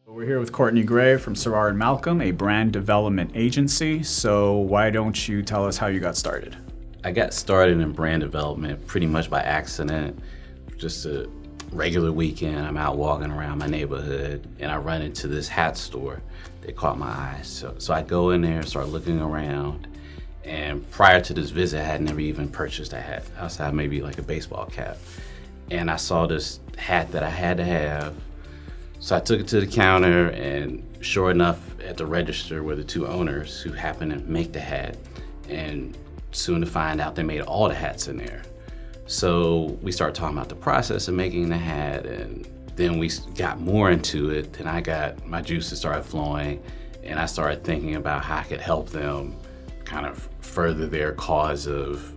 We're here with Courtney Gray from Cerar Malcolm, a brand development agency. So why don't you tell us how you got started? I got started in brand development pretty much by accident. Just a regular weekend, I'm out walking around my neighborhood and I run into this hat store that caught my eye. So I go in there, start looking around, and prior to this visit, I had never even purchased a hat outside maybe like a baseball cap. And I saw this hat that I had to have. So I took it to the counter, and sure enough, at the register were the two owners who happened to make the hat. And soon to find out they made all the hats in there. So we started talking about the process of making the hat, and then we got more into it. Then my juices started flowing, and I started thinking about how I could help them kind of further their cause of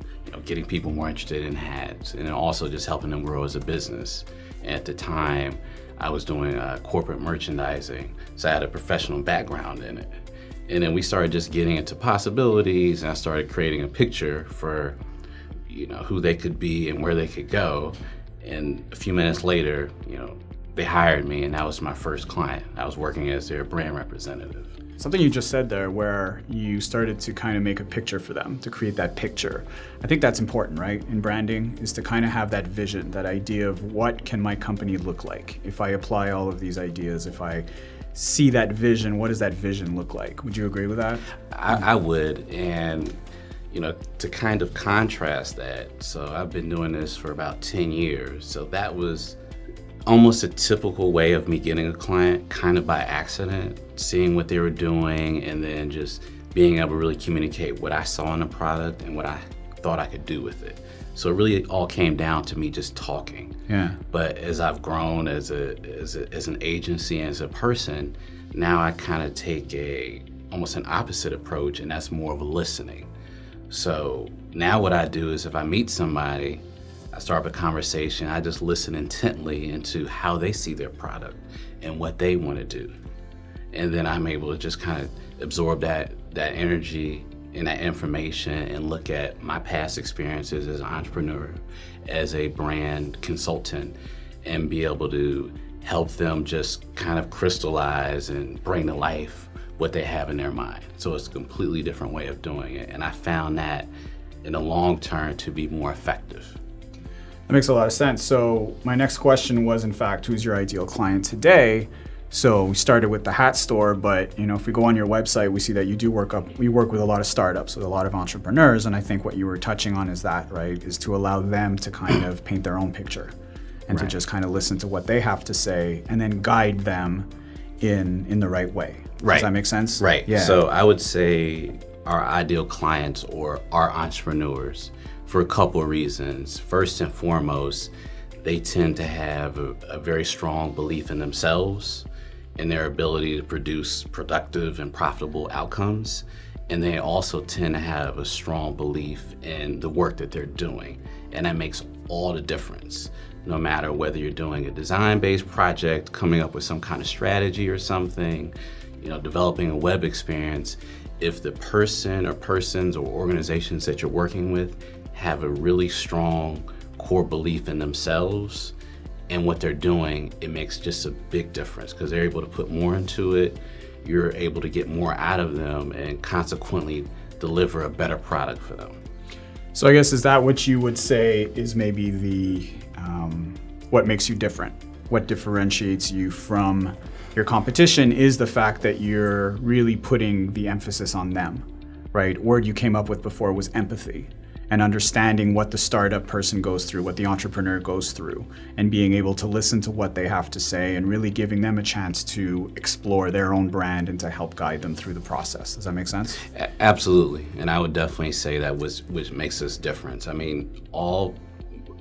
getting people more interested in hats, and also just helping them grow as a business. And at the time, I was doing corporate merchandising, so I had a professional background in it. And then we started just getting into possibilities, and I started creating a picture for who they could be and where they could go. And a few minutes later, they hired me, and that was my first client. I was working as their brand representative. Something you just said there where you started to kind of make a picture for them, to create that picture. I think that's important, right? In branding is to kind of have that vision, that idea of what can my company look like? If I apply all of these ideas, if I see that vision, what does that vision look like? Would you agree with that? I would, and to kind of contrast that, so I've been doing this for about 10 years, so that was almost a typical way of me getting a client, kind of by accident, seeing what they were doing, and then just being able to really communicate what I saw in the product and what I thought I could do with it. So it really all came down to me just talking. Yeah. But as I've grown as an agency and as a person, now I kind of take almost an opposite approach, and that's more of a listening. So now what I do is if I meet somebody, I start up a conversation, I just listen intently into how they see their product and what they want to do. And then I'm able to just kind of absorb that energy and that information and look at my past experiences as an entrepreneur, as a brand consultant, and be able to help them just kind of crystallize and bring to life what they have in their mind. So it's a completely different way of doing it. And I found that in the long term to be more effective. That makes a lot of sense. So my next question was, in fact, who's your ideal client today? So we started with the hat store, but if we go on your website, we see that you work with a lot of startups, with a lot of entrepreneurs, and I think what you were touching on is that, right, is to allow them to kind of paint their own picture and to just kind of listen to what they have to say and then guide them in the right way. Right. Does that make sense? Right. Yeah. So I would say our ideal clients or our entrepreneurs, for a couple of reasons. First and foremost, they tend to have a very strong belief in themselves and their ability to produce productive and profitable outcomes. And they also tend to have a strong belief in the work that they're doing. And that makes all the difference. No matter whether you're doing a design-based project, coming up with some kind of strategy or something, developing a web experience, if the person or persons or organizations that you're working with have a really strong core belief in themselves and what they're doing, it makes just a big difference because they're able to put more into it, you're able to get more out of them, and consequently deliver a better product for them. So I guess, is that what you would say is maybe the what makes you different? What differentiates you from your competition is the fact that you're really putting the emphasis on them, right? Word you came up with before was empathy, and understanding what the startup person goes through, what the entrepreneur goes through, and being able to listen to what they have to say and really giving them a chance to explore their own brand and to help guide them through the process. Does that make sense? Absolutely, and I would definitely say that which makes us different. I mean,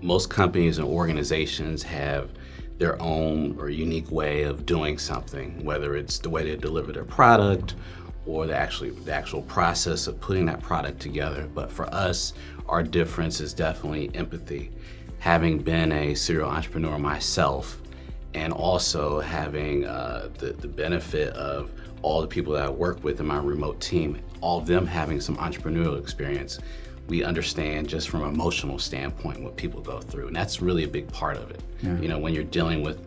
most companies and organizations have their own or unique way of doing something, whether it's the way they deliver their product or the actual process of putting that product together. But for us, our difference is definitely empathy. Having been a serial entrepreneur myself, and also having the benefit of all the people that I work with in my remote team, all of them having some entrepreneurial experience, we understand just from an emotional standpoint what people go through. And that's really a big part of it. Yeah. When you're dealing with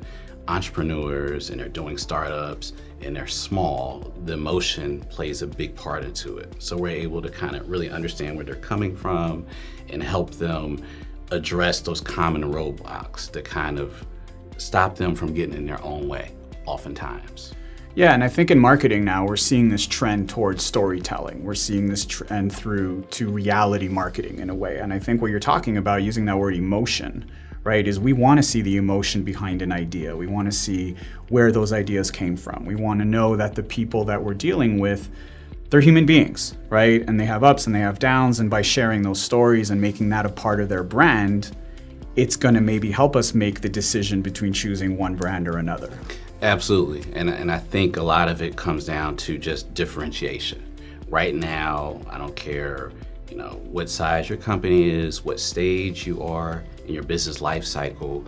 entrepreneurs and they're doing startups and they're small, the emotion plays a big part into it. So we're able to kind of really understand where they're coming from and help them address those common roadblocks that kind of stop them from getting in their own way oftentimes. Yeah, and I think in marketing now, we're seeing this trend towards storytelling. We're seeing this trend through to reality marketing in a way. And I think what you're talking about, using that word emotion, right, is we want to see the emotion behind an idea. We want to see where those ideas came from. We want to know that the people that we're dealing with, they're human beings, right? And they have ups and they have downs. And by sharing those stories and making that a part of their brand, it's going to maybe help us make the decision between choosing one brand or another. Absolutely. And I think a lot of it comes down to just differentiation. Right now, I don't care, what size your company is, what stage you are in your business life cycle,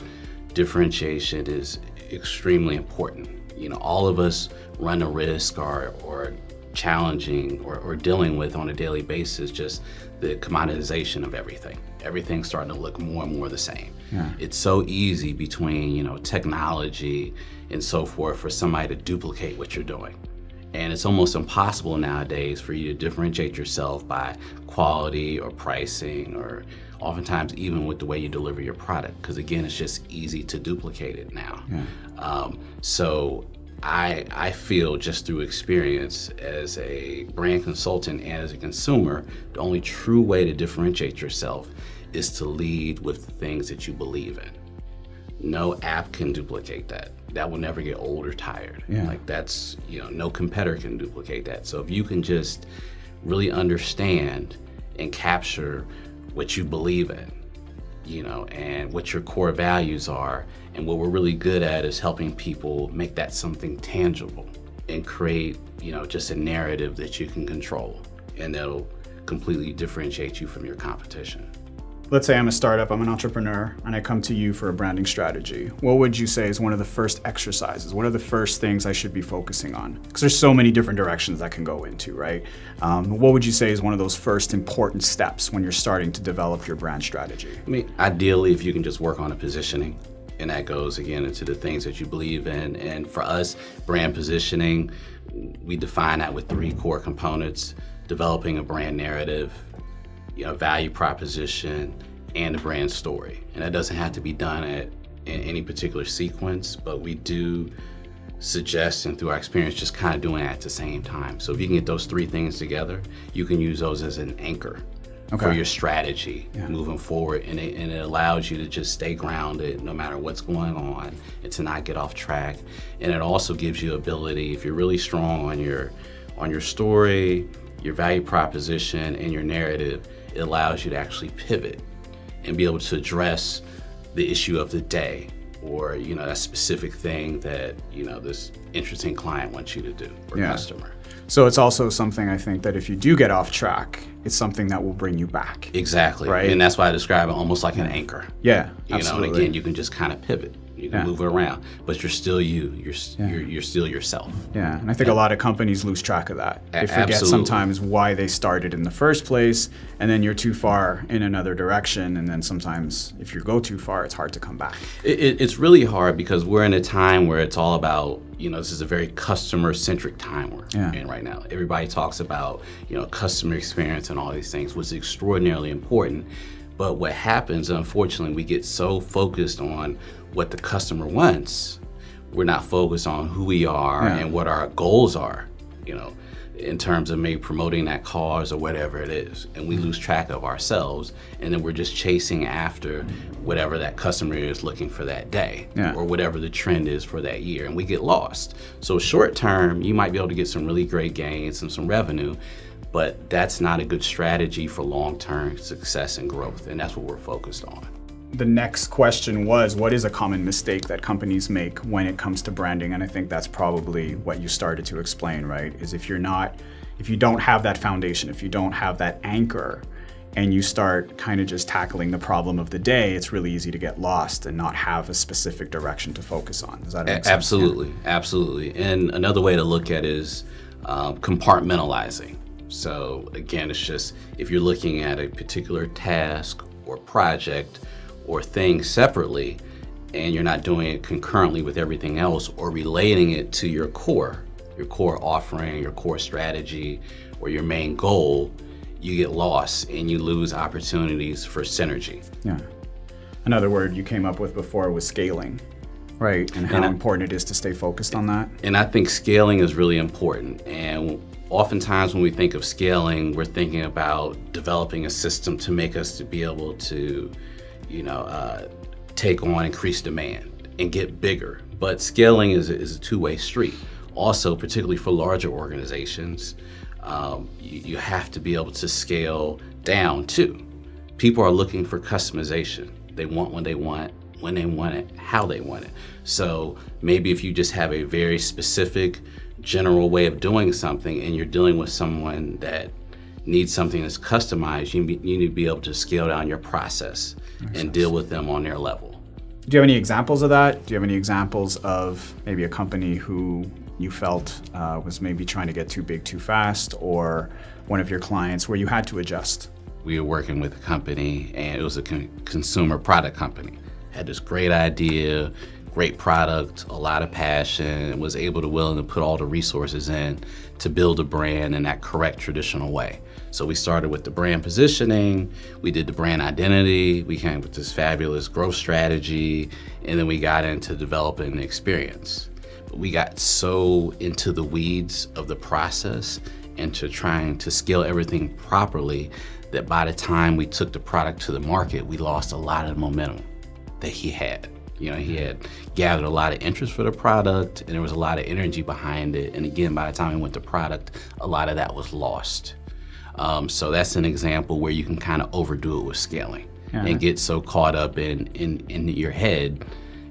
differentiation is extremely important. All of us run a risk or challenging or dealing with on a daily basis just the commoditization of everything. Everything's starting to look more and more the same. Yeah. It's so easy between, technology and so forth for somebody to duplicate what you're doing. And it's almost impossible nowadays for you to differentiate yourself by quality or pricing or oftentimes even with the way you deliver your product. Because again, it's just easy to duplicate it now. Yeah. So I feel just through experience as a brand consultant and as a consumer, the only true way to differentiate yourself is to lead with the things that you believe in. No app can duplicate that. That will never get old or tired. Yeah. Like that's, no competitor can duplicate that. So if you can just really understand and capture what you believe in, and what your core values are, and what we're really good at is helping people make that something tangible and create, just a narrative that you can control, and that'll completely differentiate you from your competition. Let's say I'm a startup, I'm an entrepreneur, and I come to you for a branding strategy. What would you say is one of the first exercises? What are the first things I should be focusing on? Because there's so many different directions that can go into, right? What would you say is one of those first important steps when you're starting to develop your brand strategy? I mean, ideally, if you can just work on a positioning, and that goes again into the things that you believe in. And for us, brand positioning, we define that with 3 core components: developing a brand narrative, value proposition, and a brand story. And that doesn't have to be done in any particular sequence, but we do suggest, and through our experience, just kind of doing it at the same time. So if you can get those 3 things together, you can use those as an anchor for your strategy moving forward. And it allows you to just stay grounded no matter what's going on and to not get off track. And it also gives you ability, if you're really strong on your story, your value proposition, and your narrative, it allows you to actually pivot and be able to address the issue of the day or, a specific thing that, this interesting client wants you to do or customer. So it's also something I think that if you do get off track, it's something that will bring you back. Exactly. Right? And that's why I describe it almost like an anchor. Yeah, absolutely. And again, you can just kind of pivot. You can move it around, but you're still you. You're still yourself. Yeah, and I think a lot of companies lose track of that. They forget sometimes why they started in the first place, and then you're too far in another direction, and then sometimes if you go too far, it's hard to come back. It's really hard because we're in a time where it's all about, this is a very customer-centric time we're in right now. Everybody talks about, customer experience and all these things, which is extraordinarily important. But what happens, unfortunately, we get so focused on what the customer wants, we're not focused on who we are and what our goals are, in terms of maybe promoting that cause or whatever it is. And we lose track of ourselves, and then we're just chasing after whatever that customer is looking for that day or whatever the trend is for that year, and we get lost. So short term, you might be able to get some really great gains and some revenue, but that's not a good strategy for long-term success and growth, and that's what we're focused on. The next question was, what is a common mistake that companies make when it comes to branding? And I think that's probably what you started to explain, right? Is if you don't have that foundation, if you don't have that anchor, and you start kind of just tackling the problem of the day, it's really easy to get lost and not have a specific direction to focus on. Does that make sense? Absolutely. And another way to look at it is compartmentalizing. So again, it's just if you're looking at a particular task or project or thing separately, and you're not doing it concurrently with everything else or relating it to your core offering, your core strategy, or your main goal, you get lost and you lose opportunities for synergy. Yeah. Another word you came up with before was scaling, right? And how important it is to stay focused on that. And I think scaling is really important. And oftentimes when we think of scaling, we're thinking about developing a system to make us to be able to, take on increased demand and get bigger. But scaling is a two-way street. Also, particularly for larger organizations, you have to be able to scale down too. People are looking for customization. They want what they want, when they want it, how they want it. So maybe if you just have a very specific, general way of doing something and you're dealing with someone that needs something that's customized, you need to be able to scale down your process and deal with them on their level. Do you have any examples of that? Do you have any examples of maybe a company who you felt was maybe trying to get too big too fast, or one of your clients where you had to adjust? We were working with a company, and it was a consumer product company. Had this great idea, great product, a lot of passion, and was willing to put all the resources in to build a brand in that correct traditional way. So we started with the brand positioning, we did the brand identity, we came up with this fabulous growth strategy, and then we got into developing the experience. But we got so into the weeds of the process and to trying to scale everything properly that by the time we took the product to the market, we lost a lot of the momentum that he had. He had gathered a lot of interest for the product, and there was a lot of energy behind it. And again, by the time we went to product, a lot of that was lost. So that's an example where you can kind of overdo it with scaling and get so caught up in your head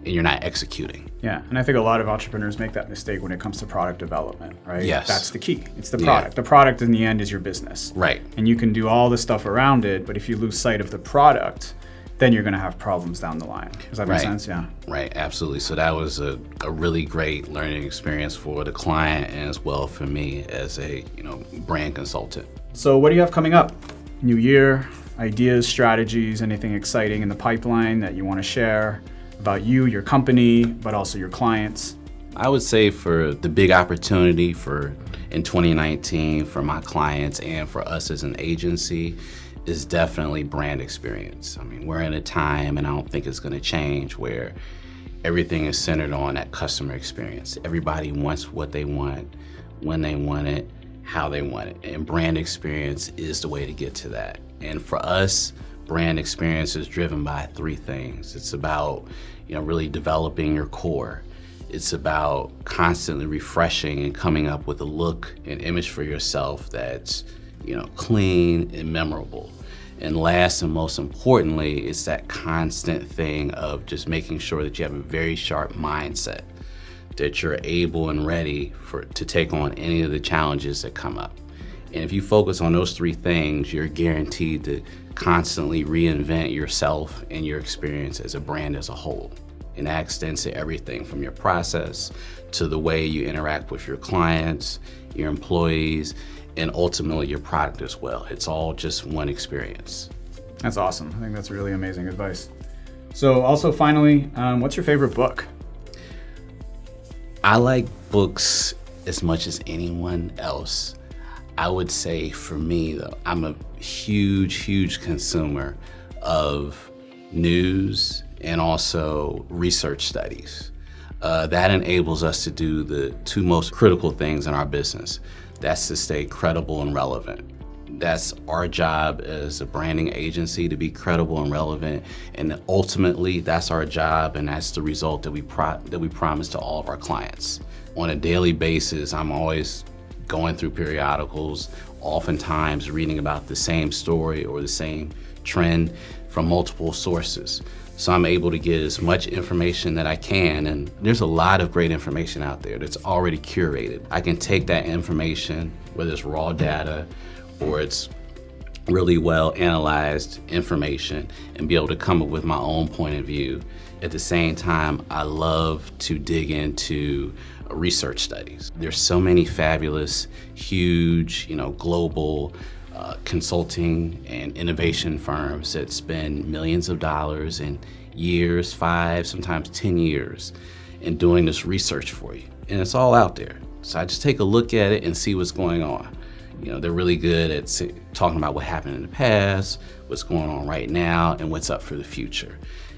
and you're not executing. Yeah, and I think a lot of entrepreneurs make that mistake when it comes to product development, right? Yes. That's the key. It's the product. The product in the end is your business. Right. And you can do all the stuff around it, but if you lose sight of the product, then you're going to have problems down the line. Does that make sense? Yeah. Right, absolutely. So that was a really great learning experience for the client and as well for me as a brand consultant. So what do you have coming up? New year, ideas, strategies, anything exciting in the pipeline that you want to share about you, your company, but also your clients? I would say for the big opportunity in 2019 for my clients and for us as an agency is definitely brand experience. I mean, we're in a time, and I don't think it's going to change, where everything is centered on that customer experience. Everybody wants what they want, when they want it, how they want it. And brand experience is the way to get to that. And for us, brand experience is driven by three things. It's about, really developing your core. It's about constantly refreshing and coming up with a look and image for yourself that's, clean and memorable. And last and most importantly, it's that constant thing of just making sure that you have a very sharp mindset, that you're able and ready to take on any of the challenges that come up. And if you focus on those three things, you're guaranteed to constantly reinvent yourself and your experience as a brand as a whole. And that extends to everything from your process to the way you interact with your clients, your employees, and ultimately your product as well. It's all just one experience. That's awesome. I think that's really amazing advice. So also finally, what's your favorite book? I like books as much as anyone else. I would say for me though, I'm a huge consumer of news and also research studies. That enables us to do the two most critical things in our business. That's to stay credible and relevant. That's our job as a branding agency, to be credible and relevant. And ultimately, that's our job, and that's the result that we promise to all of our clients. On a daily basis, I'm always going through periodicals, oftentimes reading about the same story or the same trend from multiple sources. So I'm able to get as much information that I can, and there's a lot of great information out there that's already curated. I can take that information, whether it's raw data or it's really well analyzed information, and be able to come up with my own point of view. At the same time, I love to dig into research studies. There's so many fabulous, huge, global consulting and innovation firms that spend millions of dollars and years, 5, sometimes 10 years, in doing this research for you. And it's all out there. So I just take a look at it and see what's going on. You know, they're really good at talking about what happened in the past, what's going on right now, and what's up for the future.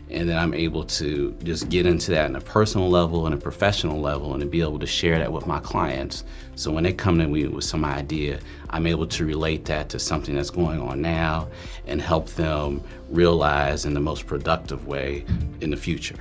And then I'm able to just get into that on a personal level and a professional level, and to be able to share that with my clients. So when they come to me with some idea, I'm able to relate that to something that's going on now and help them realize in the most productive way in the future.